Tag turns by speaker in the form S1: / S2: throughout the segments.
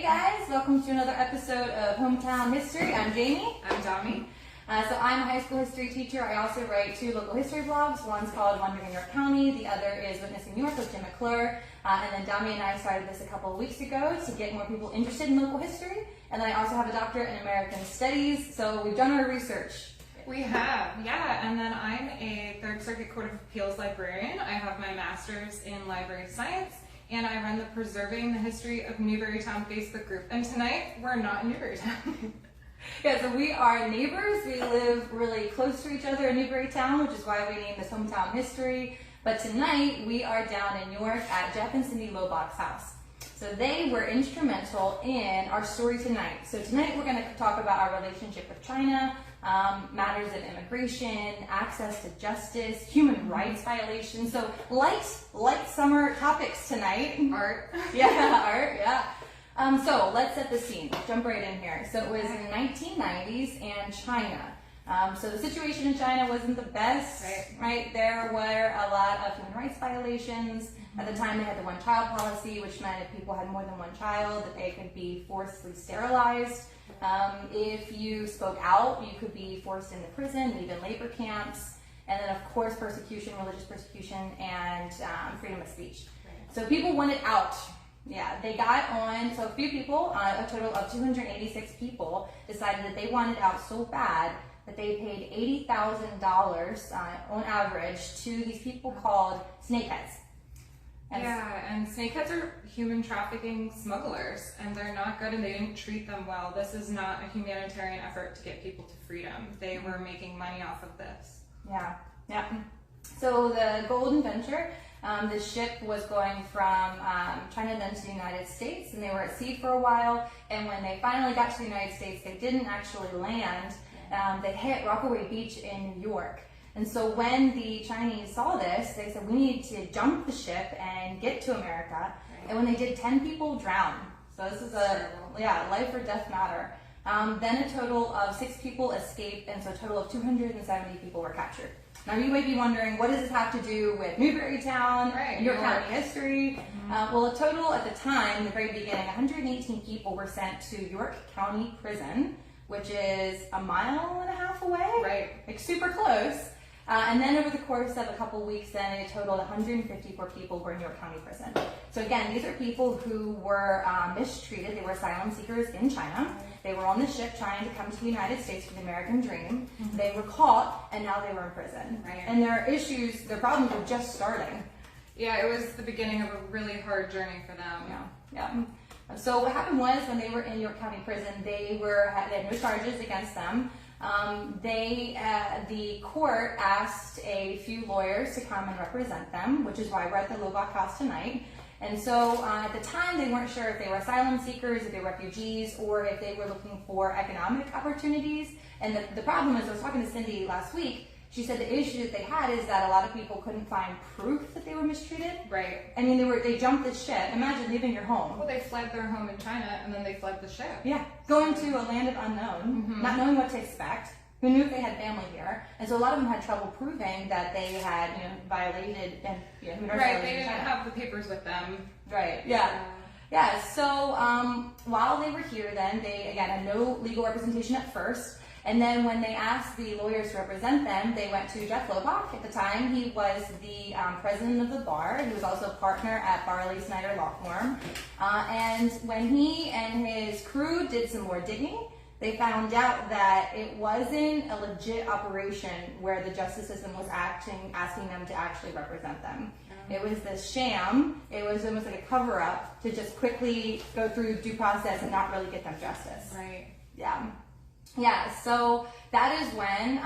S1: guys, welcome to another episode of Hometown History. I'm Jamie.
S2: I'm Domi.
S1: So I'm a high school history teacher. I also write 2 local history blogs. One's called Wandering in York County. The other is Witnessing York with Jim McClure. And then Domi and I started this a couple of weeks ago to get more people interested in local history. And then I also have a doctorate in American Studies. So we've done our research.
S2: We have, yeah. And then I'm a Third Circuit Court of Appeals librarian. I have my master's in library science. And I run the Preserving the History of Newburytown Facebook group. And tonight, we're not in Newburytown.
S1: Yeah, so we are neighbors. We live really close to each other in Newburytown, which is why we named this Hometown History. But tonight, we are down in York at Jeff and Cindy Lobach's house. So they were instrumental in our story tonight. So tonight, we're going to talk about our relationship with China, matters of immigration, access to justice, human rights violations. So light summer topics tonight.
S2: Art.
S1: Yeah, art, yeah. So let's set the scene. Jump right in here. So it was in the 1990s and China. So the situation in China wasn't the best, right? There were a lot of human rights violations. At the time, they had the one-child policy, which meant if people had more than one child, that they could be forcibly sterilized. If you spoke out, you could be forced into prison, even labor camps. And then, of course, persecution, religious persecution, and freedom of speech. Right. So people wanted out. Yeah, they got on. So a few people, a total of 286 people, decided that they wanted out so bad that they paid $80,000 on average to these people called snakeheads.
S2: And snakeheads are human trafficking smugglers, and they're not good, and they didn't treat them well. This is not a humanitarian effort to get people to freedom. They were making money off of this.
S1: Yeah. So the Golden Venture, the ship was going from China then to the United States, and they were at sea for a while. And when they finally got to the United States, they didn't actually land. They hit Rockaway Beach in New York. And so when the Chinese saw this, they said, we need to jump the ship and get to America. Right. And when they did, 10 people drowned. So this is a life or death matter. Then a total of 6 people escaped, and so a total of 270 people were captured. Now you might be wondering, what does this have to do with Newburytown and York County history? Well, a total at the time, in the very beginning, 118 people were sent to York County Prison, which is a mile and a half away. Right. Like super close. And then over the course of a couple weeks, then it totaled 154 people were in York County Prison. So again, these are people who were mistreated. They were asylum seekers in China. They were on the ship trying to come to the United States for the American dream. They were caught, and now they were in prison. Right. And their problems were just starting.
S2: Yeah, it was the beginning of a really hard journey for them.
S1: Yeah. So what happened was, when they were in York County Prison, they had no charges against them. The court asked a few lawyers to come and represent them, which is why we're at the Lobach house tonight. And so at the time, they weren't sure if they were asylum seekers, if they were refugees, or if they were looking for economic opportunities. And the problem is, I was talking to Cindy last week. She said the issue that they had is that a lot of people couldn't find proof that they were mistreated. Right. I mean, they jumped the ship. Imagine leaving your home.
S2: Well, they fled their home in China, and then they fled the ship.
S1: Yeah. Going to a land of unknown, not knowing what to expect. Who knew if they had family here? And so a lot of them had trouble proving that they had, violated, and who knows.
S2: Right. They didn't have the papers with them.
S1: Right. Yeah. So while they were here, then they again had no legal representation at first. And then when they asked the lawyers to represent them, they went to Jeff Lobach. At the time, he was the president of the bar. He was also a partner at Barley Snyder Law Firm. And when he and his crew did some more digging, they found out that it wasn't a legit operation where the justice system was asking them to actually represent them. It was this sham. It was almost like a cover-up to just quickly go through due process and not really get them justice.
S2: Right.
S1: Yeah, so that is when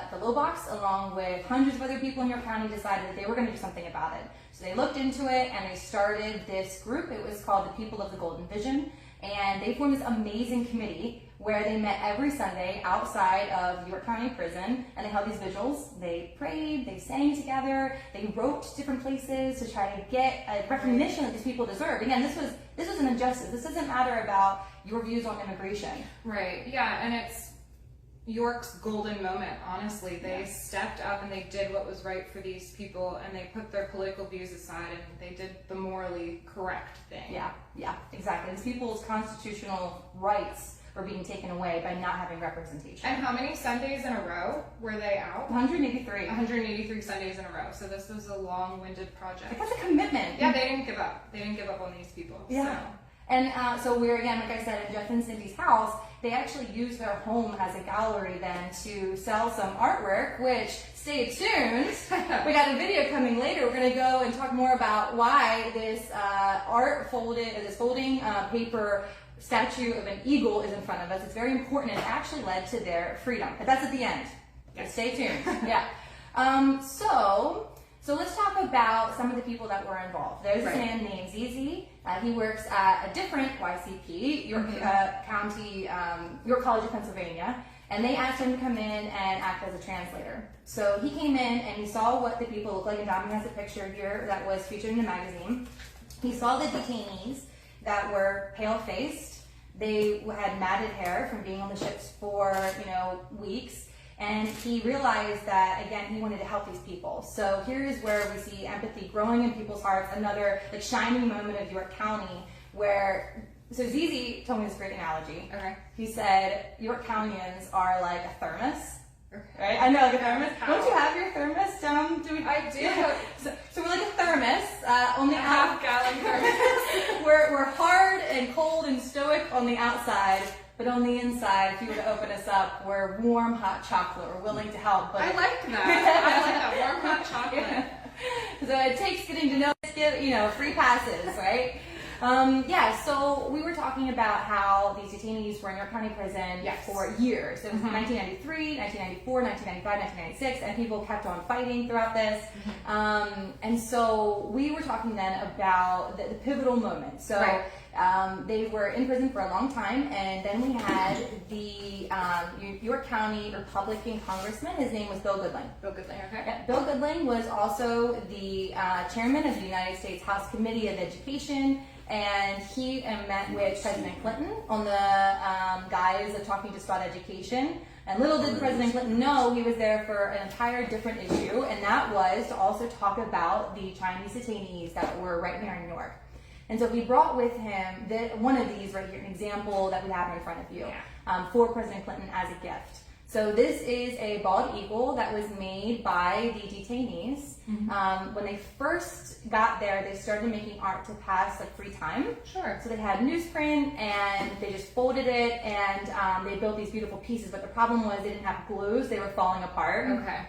S1: the Lobachs, along with hundreds of other people in York County, decided that they were going to do something about it. So they looked into it, and they started this group. It was called the People of the Golden Vision, and they formed this amazing committee where they met every Sunday outside of York County Prison, and they held these vigils. They prayed, they sang together, they wrote different places to try to get a recognition that these people deserve. Again, this was an injustice. This doesn't matter about your views on immigration.
S2: Right. Yeah, and York's golden moment, honestly. They stepped up and they did what was right for these people, and they put their political views aside and they did the morally correct thing.
S1: Yeah, exactly. These people's constitutional rights were being taken away by not having representation.
S2: And how many Sundays in a row were they out?
S1: 183.
S2: 183 Sundays in a row. So this was a long-winded project.
S1: That's a commitment.
S2: Yeah, they didn't give up. They didn't give up on these people.
S1: Yeah.
S2: So.
S1: And so we're, again, like I said, in Jeff and Cindy's house. They actually used their home as a gallery then to sell some artwork, which, stay tuned, we got a video coming later. We're going to go and talk more about why this folding paper statue of an eagle is in front of us. It's very important. It actually led to their freedom. But that's at the end.
S2: Yes.
S1: Stay tuned. Yeah. So let's talk about some of the people that were involved. There's a man named ZZ. He works at a different YCP, York County, York College of Pennsylvania, and they asked him to come in and act as a translator. So he came in and he saw what the people look like, and Domi has a picture here that was featured in the magazine. He saw the detainees that were pale-faced. They had matted hair from being on the ships for, weeks. And he realized that, again, he wanted to help these people. So here is where we see empathy growing in people's hearts, another shining moment of York County so ZZ told me this great analogy.
S2: Okay.
S1: He said, York Countyans are like a thermos.
S2: Okay.
S1: Right? I know, like a thermos. Don't you have your thermos?
S2: I do.
S1: Yeah. So we're like a thermos. Only
S2: half-gallon thermos.
S1: we're hard and cold and stoic on the outside. But on the inside, if you were to open us up, we're warm, hot chocolate. We're willing to help. But
S2: I like that. Warm, hot chocolate.
S1: Yeah. So it takes getting to know, free passes, right? So we were talking about how these detainees were in York County Prison for years. It was 1993, 1994, 1995, 1996, and people kept on fighting throughout this. And so we were talking then about the pivotal moment. So they were in prison for a long time, and then we had the York County Republican congressman. His name was Bill Goodling.
S2: Bill Goodling, okay.
S1: Yeah, Bill Goodling was also the chairman of the United States House Committee of Education, and he met with President Clinton on the guise of talking just about education. And little did President Clinton know he was there for an entire different issue, and that was to also talk about the Chinese detainees that were right here in New York. And so he brought with him one of these right here, an example that we have in front of you, for President Clinton as a gift. So this is a bald eagle that was made by the detainees. When they first got there, they started making art to pass free time.
S2: Sure.
S1: So they had newsprint and they just folded it, and they built these beautiful pieces. But the problem was they didn't have glue, so they were falling apart.
S2: Okay.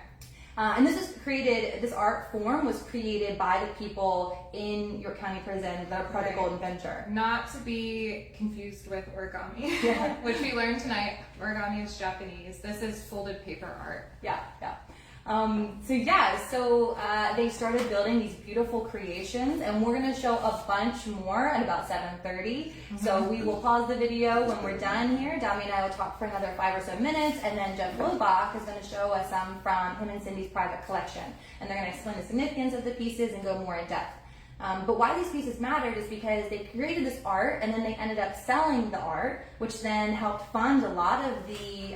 S1: And this art form was created by the people in York County Prison that are part of the Golden Venture.
S2: Not to be confused with origami, which we learned tonight. Origami is Japanese. This is folded paper art. So they started building these beautiful creations, and we're going to show a bunch more at about 7:30. So we will pause the video when we're done here. Domi and I will talk for another 5 or so minutes, and then Jeff Lobach is going to show us some from him and Cindy's private collection. And they're going to explain the significance of the pieces and go more in depth. But why these pieces mattered is because they created this art, and then they ended up selling the art, which then helped fund a lot of the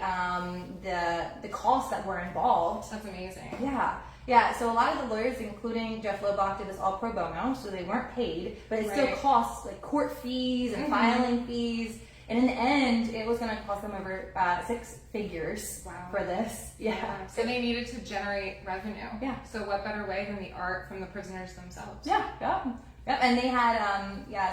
S2: costs that were involved. That's amazing.
S1: Yeah. So a lot of the lawyers, including Jeff Lobach, did this all pro bono, so they weren't paid, but it still costs court fees and filing fees. And in the end, it was going to cost them over 6 figures for this. Yeah.
S2: So they needed to generate revenue.
S1: Yeah.
S2: So what better way than the art from the prisoners themselves?
S1: Yeah. And they had,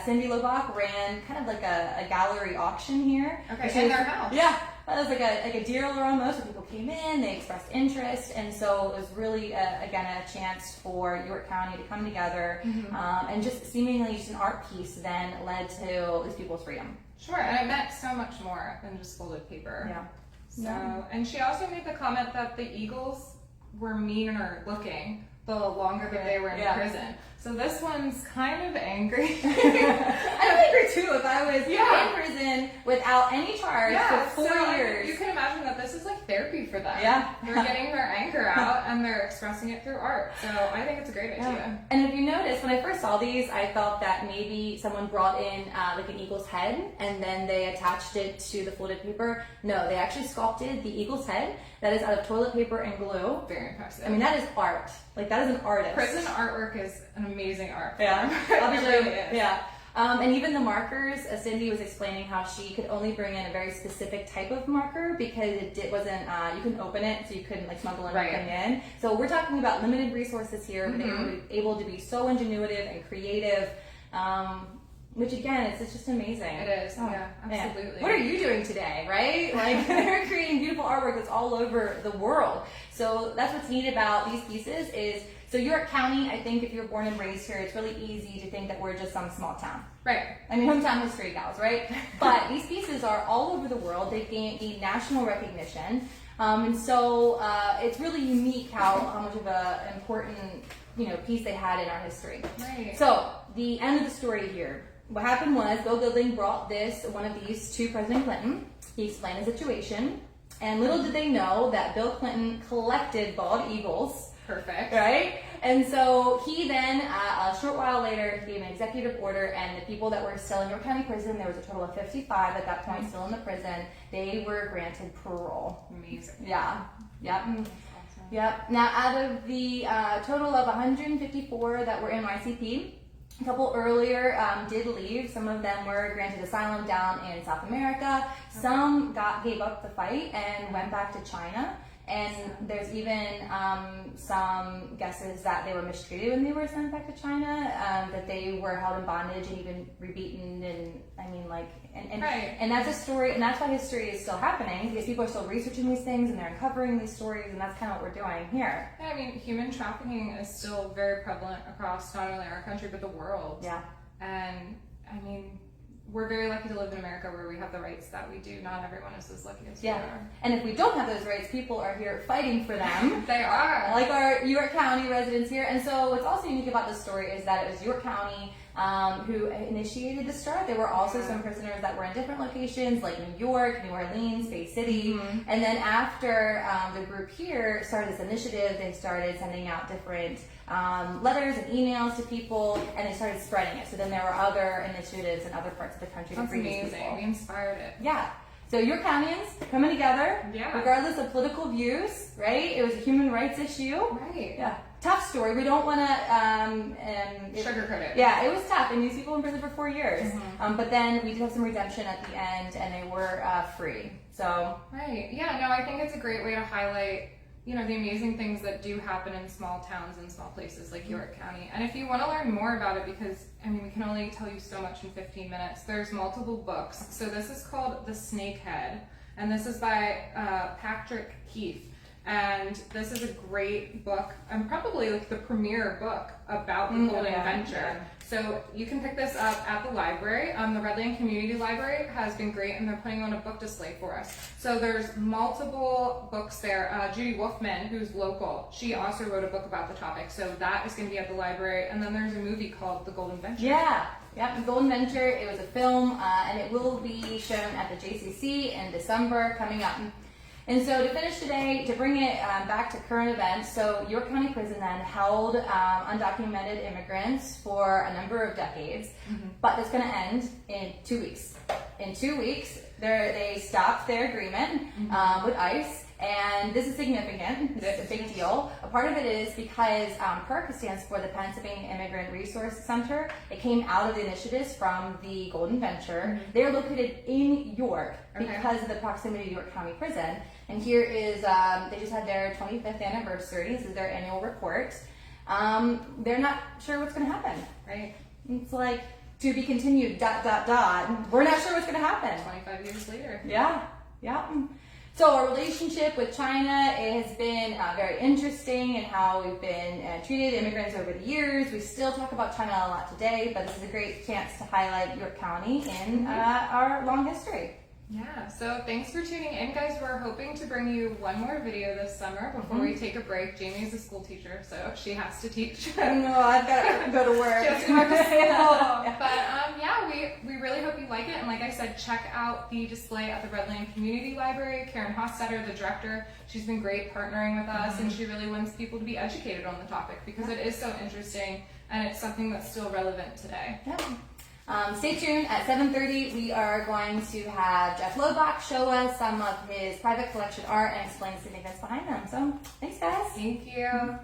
S1: Cindy Lobach ran kind of like a gallery auction here.
S2: Okay, in their house.
S1: Yeah. It was like a dealer almost, where people came in, they expressed interest, and so it was really, again, a chance for York County to come together, and just seemingly just an art piece then led to these people's freedom.
S2: Sure, and it meant so much more than just folded paper.
S1: Yeah.
S2: So, and she also made the comment that the eagles were meaner looking the longer that they were in prison. So this one's kind of angry.
S1: I'd be angry too if I was in prison without any charge for 4 years.
S2: You can imagine that this is like therapy for them.
S1: Yeah.
S2: They're getting their anger out and they're expressing it through art. So I think it's a great idea.
S1: And if you notice, when I first saw these, I felt that maybe someone brought in like an eagle's head and then they attached it to the folded paper. No, they actually sculpted the eagle's head. That is out of toilet paper and glue.
S2: Very impressive.
S1: I mean, that is art. Like, that is an artist.
S2: Prison artwork is an amazing art form.
S1: Yeah.
S2: It really is.
S1: Yeah. And even the markers, Cindy was explaining how she could only bring in a very specific type of marker because it wasn't, you couldn't open it, so you couldn't like smuggle anything in. So we're talking about limited resources here, but they were able to be so ingenuitive and creative, which again, it's just amazing.
S2: It is, yeah, absolutely.
S1: Man. What are you doing today, right? Like, they're creating beautiful artwork that's all over the world. So that's what's neat about these pieces is, so York County, I think if you're born and raised here, it's really easy to think that we're just some small town.
S2: Right.
S1: I mean, hometown history gals, right? But these pieces are all over the world. They've gained national recognition. And so it's really unique how much of an important, piece they had in our history.
S2: Right.
S1: So the end of the story here. What happened was Bill Goodling brought one of these to President Clinton. He explained the situation. And little did they know that Bill Clinton collected bald eagles.
S2: Perfect.
S1: Right? And so he then, a short while later, gave an executive order, and the people that were still in York County Prison, there was a total of 55 at that point still in the prison, they were granted parole.
S2: Amazing.
S1: Yeah. Yep.
S2: Awesome.
S1: Yep. Now, out of the total of 154 that were in YCP, a couple earlier did leave. Some of them were granted asylum down in South America. Some gave up the fight and went back to China. And there's even some guesses that they were mistreated when they were sent back to China, that they were held in bondage and even rebeaten, and and that's a story, and that's why history is still happening, because people are still researching these things and they're uncovering these stories, and that's kind of what we're doing here.
S2: Yeah, I mean, human trafficking is still very prevalent across not only our country but the world.
S1: Yeah.
S2: And I mean, we're very lucky to live in America where we have the rights that we do. Not everyone is as lucky as we are.
S1: And if we don't have those rights, people are here fighting for them.
S2: They are.
S1: Like our York County residents here. And so what's also unique about this story is that it was York County who initiated the start. There were also some prisoners that were in different locations like New York, New Orleans, Bay City. And then after the group here started this initiative, they started sending out different letters and emails to people, and they started spreading it. So then there were other initiatives in other parts of the country.
S2: That's
S1: to bring
S2: amazing.
S1: These people.
S2: We inspired it.
S1: Yeah. So York Countyans coming together, regardless of political views, right? It was a human rights issue.
S2: Right.
S1: Yeah. Tough story. We don't want to
S2: sugarcoat it.
S1: Yeah, it was tough, and these people in prison for 4 years. But then we did have some redemption at the end, and they were free. So
S2: right. Yeah. No, I think it's a great way to highlight, the amazing things that do happen in small towns and small places like York County. And if you want to learn more about it, because we can only tell you so much in 15 minutes, there's multiple books. So this is called The Snakehead, and this is by Patrick Keefe. And this is a great book, and probably like the premier book about the Golden Venture. So you can pick this up at the library. The Redland Community Library has been great, and they're putting on a book display for us. So there's multiple books there. Judy Wolfman, who's local, she also wrote a book about the topic. So that is going to be at the library. And then there's a movie called The Golden Venture.
S1: Yeah. Yep, The Golden Venture. It was a film, and it will be shown at the JCC in December coming up. And so to finish today, to bring it back to current events, so York County Prison then held undocumented immigrants for a number of decades, but it's going to end in 2 weeks. In 2 weeks, they stopped their agreement with ICE, and this is significant. It's a big deal. A part of it is because PERC stands for the Pennsylvania Immigrant Resource Center. It came out of the initiatives from the Golden Venture. They're located in York because of the proximity to York County Prison. And here is, they just had their 25th anniversary. This is their annual report. They're not sure what's going to happen, right? It's like, to be continued, ... We're not sure what's going to happen.
S2: 25 years later.
S1: Yeah. So our relationship with China, it has been very interesting in how we've been treated immigrants over the years. We still talk about China a lot today, but this is a great chance to highlight York County in our long history.
S2: Yeah, so thanks for tuning in, guys. We're hoping to bring you one more video this summer before we take a break. Jamie is a school teacher, so she has to teach.
S1: No, I've got to go to work.
S2: She has to go to school. But yeah, we really hope you like it. And like I said, check out the display at the Redland Community Library. Karen Hostetter, the director, she's been great partnering with us, and she really wants people to be educated on the topic because it is so interesting and it's something that's still relevant today.
S1: Yep. Stay tuned. At 7:30, we are going to have Jeff Lobach show us some of his private collection art and explain the significance behind them. So, thanks, guys.
S2: Thank you.